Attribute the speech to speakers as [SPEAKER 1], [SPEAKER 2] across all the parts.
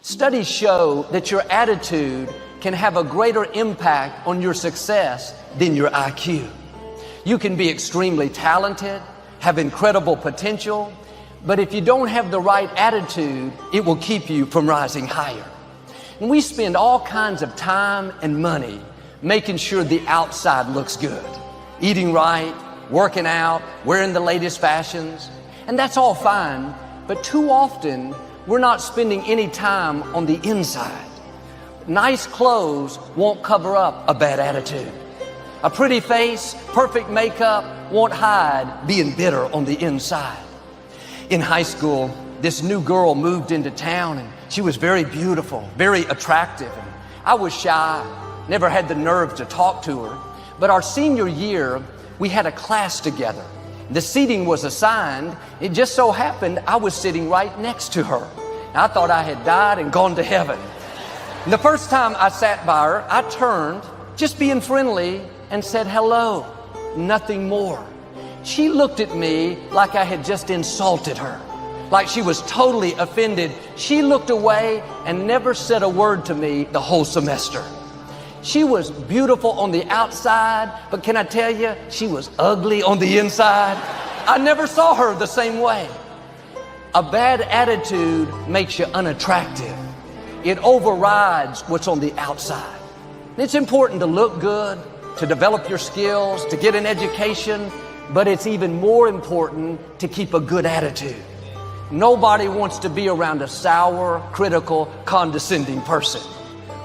[SPEAKER 1] Studies show that your attitude can have a greater impact on your success than your IQ. You can be extremely talented, have incredible potential, but if you don't have the right attitude, it will keep you from rising higher. And we spend all kinds of time and money making sure the outside looks good. Eating right, working out, wearing the latest fashions, and that's all fine, but too often we're not spending any time on the inside. Nice clothes won't cover up a bad attitude. A pretty face, perfect makeup won't hide being bitter on the inside. In high school, this new girl moved into town and she was very beautiful, very attractive. And I was shy, never had the nerve to talk to her. But our senior year, we had a class together. The seating was assigned. It just so happened I was sitting right next to her. I thought I had died and gone to heaven. And the first time I sat by her, I turned, just being friendly, and said hello, nothing more. She looked at me like I had just insulted her, like she was totally offended. She looked away and never said a word to me the whole semester. She was beautiful on the outside, but can I tell you, she was ugly on the inside. I never saw her the same way. A bad attitude makes you unattractive. It overrides what's on the outside. It's important to look good, to develop your skills, to get an education, but it's even more important to keep a good attitude. Nobody wants to be around a sour, critical, condescending person.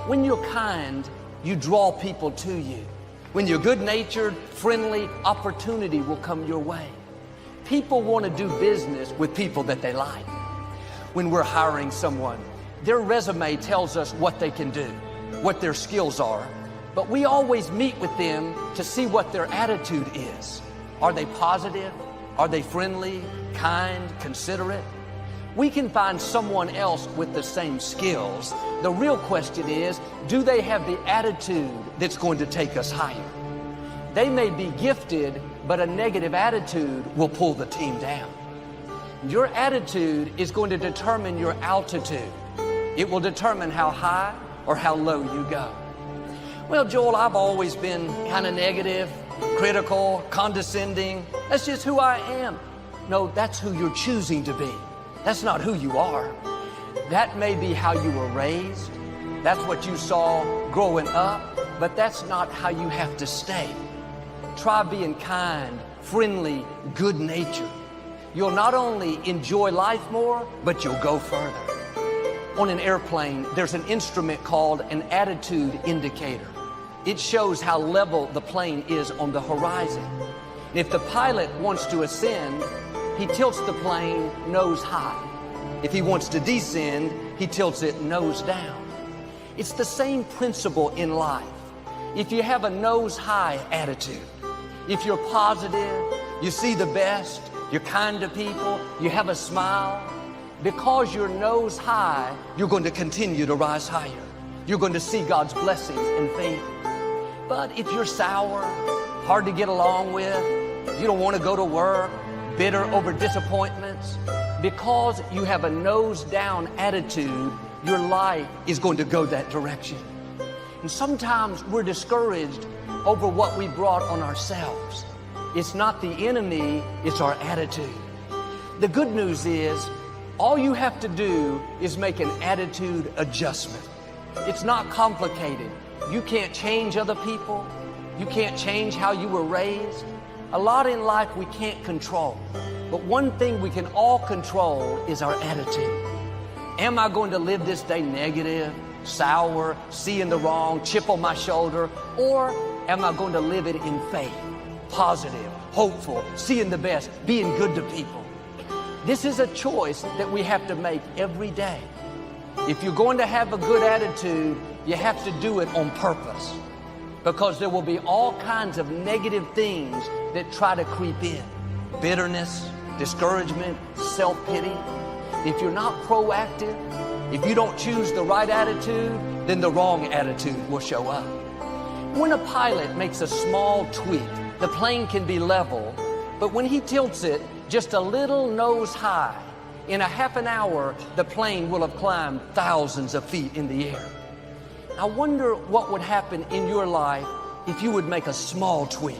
[SPEAKER 1] When you're kind, you draw people to you. When you're good-natured, friendly, opportunity will come your way. People want to do business with people that they like. When we're hiring someone, their resume tells us what they can do, what their skills are, but we always meet with them to see what their attitude is. Are they positive? Are they friendly, kind, considerate? We can find someone else with the same skills. The real question is, do they have the attitude that's going to take us higher? They may be gifted, but a negative attitude will pull the team down. Your attitude is going to determine your altitude. It will determine how high or how low you go. Well, Joel, I've always been kind of negative, critical, condescending. That's just who I am. No, that's who you're choosing to be. That's not who you are. That may be how you were raised. That's what you saw growing up, but that's not how you have to stay. Try being kind, friendly, good-natured. You'll not only enjoy life more, but you'll go further. On an airplane, there's an instrument called an attitude indicator. It shows how level the plane is on the horizon. And if the pilot wants to ascend, he tilts the plane nose high. If he wants to descend, he tilts it nose down. It's the same principle in life. If you have a nose high attitude, if you're positive, you see the best, you're kind to people, you have a smile, because you're nose high, you're going to continue to rise higher. You're going to see God's blessings and favor. But if you're sour, hard to get along with, you don't want to go to work, bitter over disappointments, because you have a nose down attitude, your life is going to go that direction. And sometimes we're discouraged over what we brought on ourselves. It's not the enemy, it's our attitude. The good news is, all you have to do is make an attitude adjustment. It's not complicated. You can't change other people. You can't change how you were raised. A lot in life we can't control. But one thing we can all control is our attitude. Am I going to live this day negative, sour, seeing the wrong, chip on my shoulder? Or am I going to live it in faith, positive, hopeful, seeing the best, being good to people? This is a choice that we have to make every day. If you're going to have a good attitude, you have to do it on purpose, because there will be all kinds of negative things that try to creep in. Bitterness, discouragement, self-pity. If you're not proactive, if you don't choose the right attitude, then the wrong attitude will show up. When a pilot makes a small tweak, the plane can be level, but when he tilts it just a little nose high, in a half an hour, the plane will have climbed thousands of feet in the air. I wonder what would happen in your life if you would make a small tweak.